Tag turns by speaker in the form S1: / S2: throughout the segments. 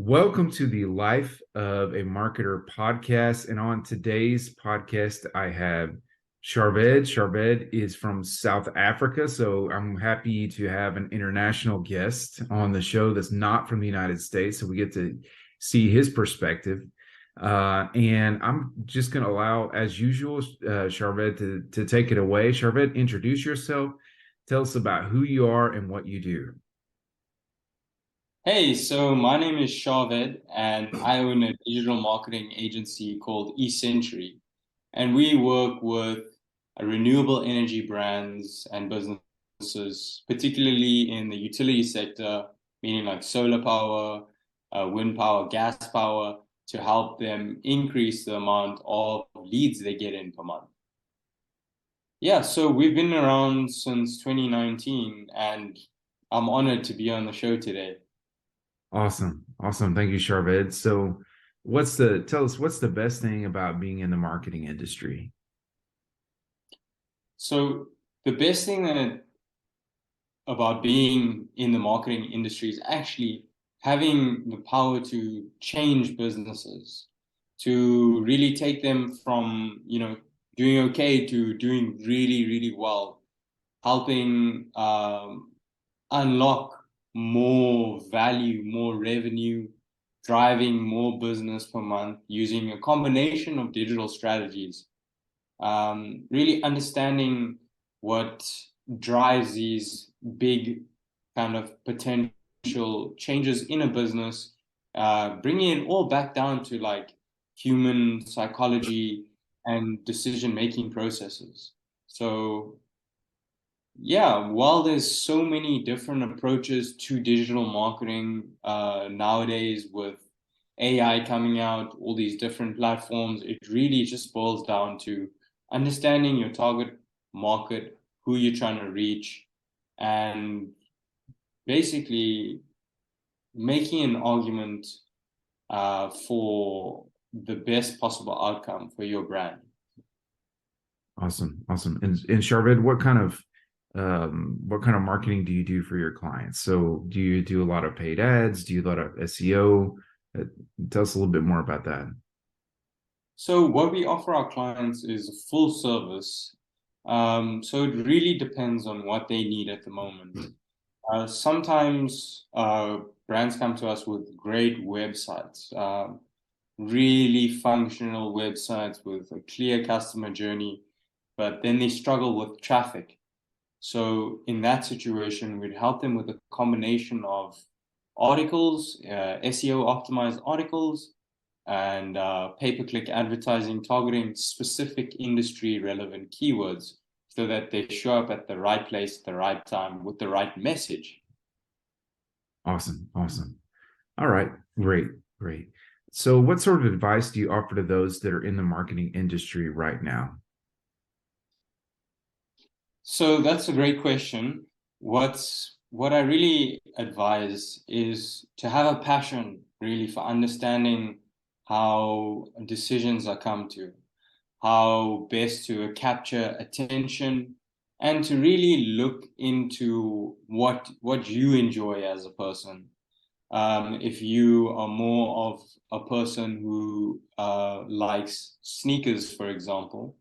S1: Welcome to the Life of a Marketer podcast. And on today's podcast, I have Sharved. Sharved is from South Africa. So I'm happy to have an international guest on the show that's not from the United States. So we get to see his perspective. And I'm just going to allow, as usual, Sharved to take it away. Sharved, introduce yourself. Tell us about who you are and what you do.
S2: Hey, so my name is Sharved, and I own a digital marketing agency called eCentury. And we work with renewable energy brands and businesses, particularly in the utility sector, meaning like solar power, wind power, gas power, to help them increase the amount of leads they get in per month. Yeah, so we've been around since 2019, and I'm honored to be on the show today.
S1: Awesome. Awesome. Thank you, Sharved. So tell us what's the best thing about being in the marketing industry?
S2: So the best thing about being in the marketing industry is actually having the power to change businesses, to really take them from, doing okay to doing really, really well, helping unlock more value, more revenue, driving more business per month using a combination of digital strategies, really understanding what drives these big kind of potential changes in a business, bringing it all back down to like human psychology and decision making processes. So, yeah, while there's so many different approaches to digital marketing nowadays with AI coming out, all these different platforms, it really just boils down to understanding your target market, who you're trying to reach, and basically making an argument for the best possible outcome for your brand.
S1: Awesome. Awesome. And Sharved, what kind of marketing do you do for your clients? So do you do a lot of paid ads? Do you do a lot of SEO? Tell us a little bit more about that.
S2: So what we offer our clients is a full service. So it really depends on what they need at the moment. Sometimes brands come to us with great websites, really functional websites with a clear customer journey, but then they struggle with traffic. So in that situation, we'd help them with a combination of articles, SEO optimized articles, and pay-per-click advertising targeting specific industry relevant keywords so that they show up at the right place at the right time with the right message.
S1: Awesome. Awesome. All right. Great. Great. So what sort of advice do you offer to those that are in the marketing industry right now?
S2: So that's a great question. What I really advise is to have a passion really for understanding how decisions are come to, how best to capture attention, and to really look into what you enjoy as a person. If you are more of a person who likes sneakers, for example,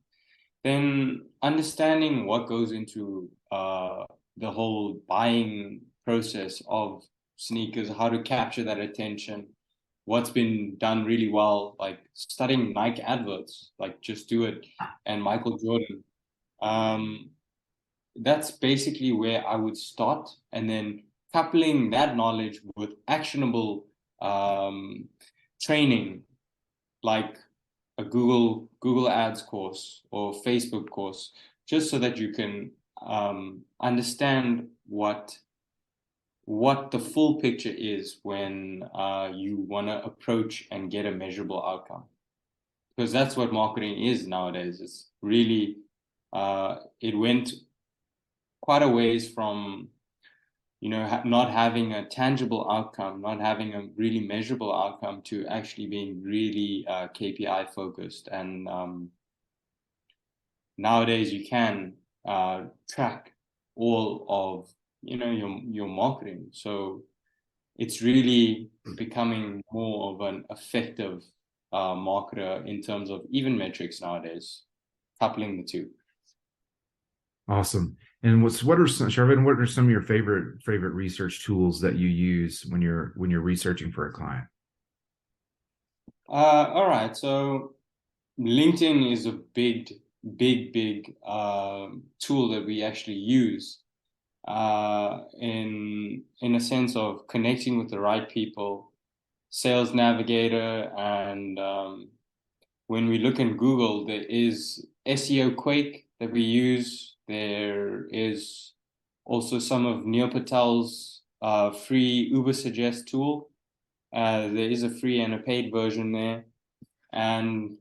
S2: then understanding what goes into the whole buying process of sneakers, how to capture that attention, what's been done really well, like studying Nike adverts, like Just Do It and Michael Jordan. Um, that's basically where I would start, and then coupling that knowledge with actionable training, like a Google Ads course or Facebook course, just so that you can understand what the full picture is when you want to approach and get a measurable outcome. Because that's what marketing is nowadays. It's really it went quite a ways from not having a tangible outcome, not having a really measurable outcome, to actually being really KPI focused. And nowadays you can track all of your marketing. So it's really becoming more of an effective marketer in terms of even metrics nowadays, coupling the two.
S1: Awesome. And what are some, Charvin, what are some of your favorite research tools that you use when you're researching for a client?
S2: All right, so LinkedIn is a big tool that we actually use in a sense of connecting with the right people. Sales Navigator, and when we look in Google, there is SEO Quake that we use. There is also some of Neil Patel's free Ubersuggest tool. There is a free and a paid version there. And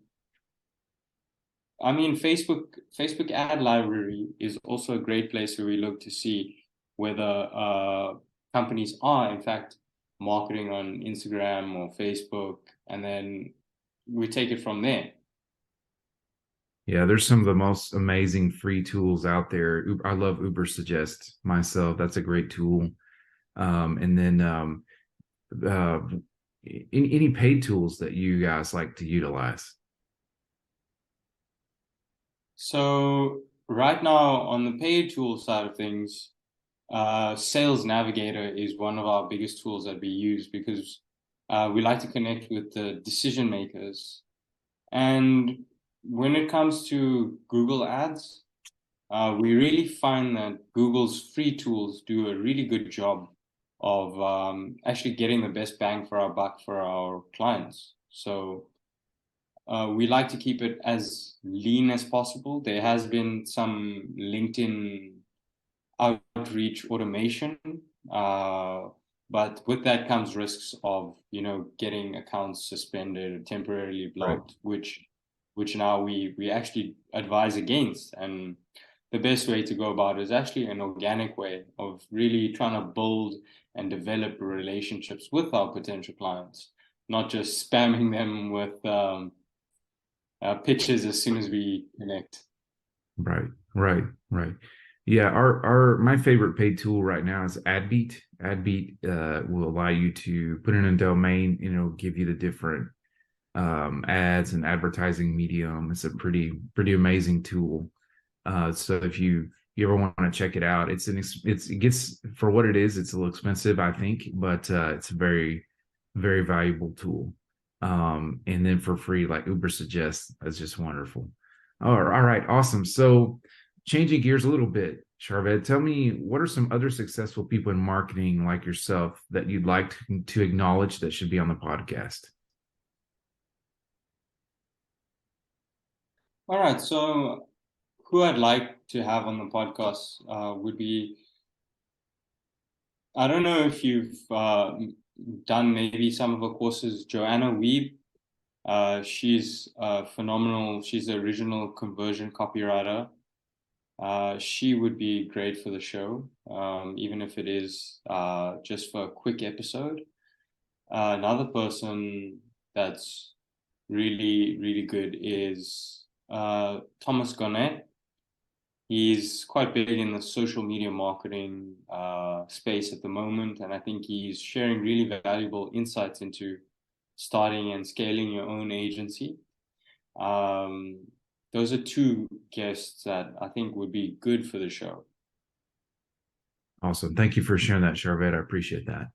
S2: I mean, Facebook Ad Library is also a great place where we look to see whether companies are in fact marketing on Instagram or Facebook, and then we take it from there.
S1: Yeah, there's some of the most amazing free tools out there. I love Ubersuggest myself. That's a great tool. And then uh, any paid tools that you guys like to utilize?
S2: So right now on the paid tool side of things, Sales Navigator is one of our biggest tools that we use because we like to connect with the decision makers. And when it comes to Google Ads, we really find that Google's free tools do a really good job of actually getting the best bang for our buck for our clients. So we like to keep it as lean as possible. There has been some LinkedIn outreach automation, but with that comes risks of getting accounts suspended or temporarily blocked,
S1: Right.
S2: which now we actually advise against. And the best way to go about it is actually an organic way of really trying to build and develop relationships with our potential clients, not just spamming them with pitches as soon as we connect.
S1: Right, right, right. Yeah, our my favorite paid tool right now is AdBeat. AdBeat will allow you to put in a domain, give you the different ads and advertising medium. It's a pretty amazing tool. So if you ever want to check it out, it gets for what it is. It's a little expensive, I think, but it's a very valuable tool. And then for free, like Ubersuggest, that's just wonderful. All right, awesome. So changing gears a little bit, Charved, tell me what are some other successful people in marketing like yourself that you'd like to acknowledge that should be on the podcast?
S2: All right, so who I'd like to have on the podcast would be, I don't know if you've done maybe some of her courses, Joanna Wiebe. She's phenomenal. She's the original conversion copywriter. She would be great for the show, even if it is just for a quick episode. Another person that's really good is Thomas Garnett. He's quite big in the social media marketing space at the moment, and I think he's sharing really valuable insights into starting and scaling your own agency. Um, those are two guests that I think would be good for the show.
S1: Awesome. Thank you for sharing that, Charved. I appreciate that.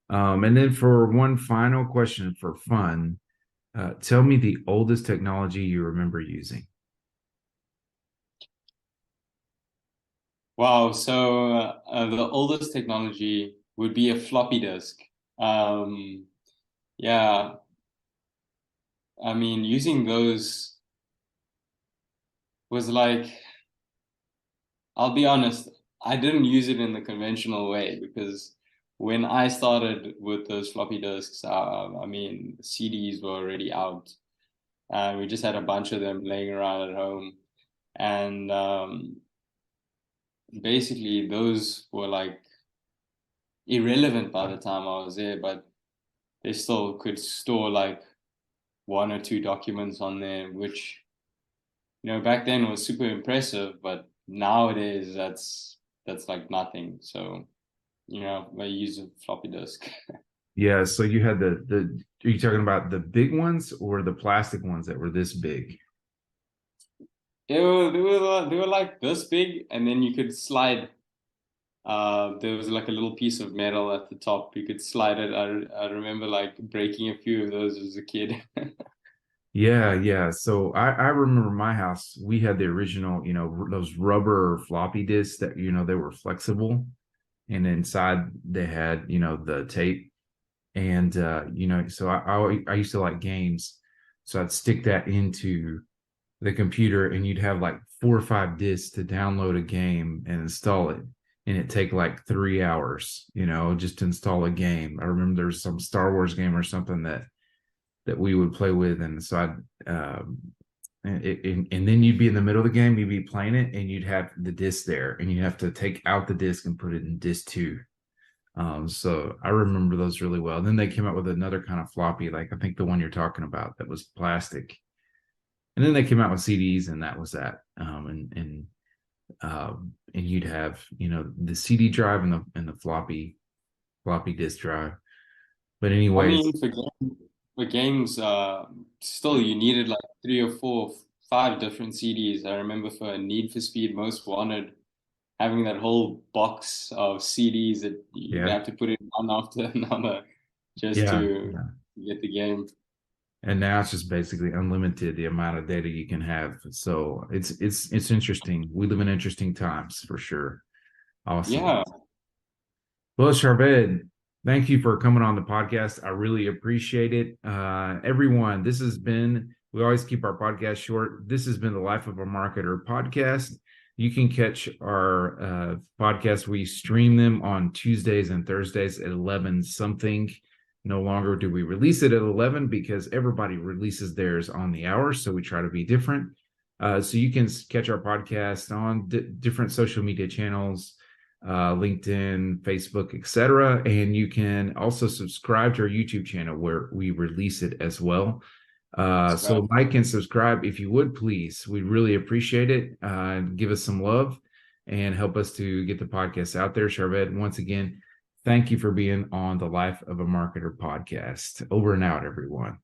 S1: And then for one final question for fun, tell me the oldest technology you remember using.
S2: Wow, so the oldest technology would be a floppy disk. Um, yeah, I mean, using those was like, I'll be honest, I didn't use it in the conventional way because when I started with those floppy disks, I mean, CDs were already out. We just had a bunch of them laying around at home. And basically, those were like irrelevant by the time I was there, but they still could store like one or two documents on there, which, back then was super impressive, but nowadays that's like nothing. So, I use a floppy disk.
S1: Yeah, so you had the are you talking about the big ones or the plastic ones that were this big?
S2: They were like this big, and then you could slide. There was like a little piece of metal at the top. You could slide it. I remember like breaking a few of those as a kid.
S1: Yeah, yeah. So I remember my house, we had the original, those rubber floppy disks that, they were flexible, and inside they had, the tape. And so I used to like games. So I'd stick that into the computer, and you'd have like 4 or 5 discs to download a game and install it. And it'd take like 3 hours, just to install a game. I remember there was some Star Wars game or something that we would play with. And so and then you'd be in the middle of the game, you'd be playing it, and you'd have the disc there, and you'd have to take out the disc and put it in disc two. So I remember those really well. And then they came out with another kind of floppy, like I think the one you're talking about, that was plastic. And then they came out with CDs, and that was that. And you'd have, the CD drive and the floppy disk drive. But
S2: I
S1: anyways,
S2: mean, for games, still you needed like three or four, five different CDs. I remember for Need for Speed Most Wanted, having that whole box of CDs that you'd
S1: yeah,
S2: have to put in one after another just
S1: yeah,
S2: to
S1: yeah.
S2: get the game.
S1: And now it's just basically unlimited the amount of data you can have. So it's interesting. We live in interesting times for sure. Awesome.
S2: Yeah,
S1: Well, Charved, thank you for coming on the podcast. I really appreciate it. Everyone, we always keep our podcast short. This has been the Life of a Marketer podcast. You can catch our podcasts. We stream them on Tuesdays and Thursdays at 11 something. No longer do we release it at 11 because everybody releases theirs on the hour. So we try to be different. So you can catch our podcast on different social media channels, LinkedIn, Facebook, etc. And you can also subscribe to our YouTube channel where we release it as well. So like and subscribe if you would, please. We'd really appreciate it. Give us some love and help us to get the podcast out there. Charved, once again, thank you for being on the Life of a Marketer podcast. Over and out, everyone.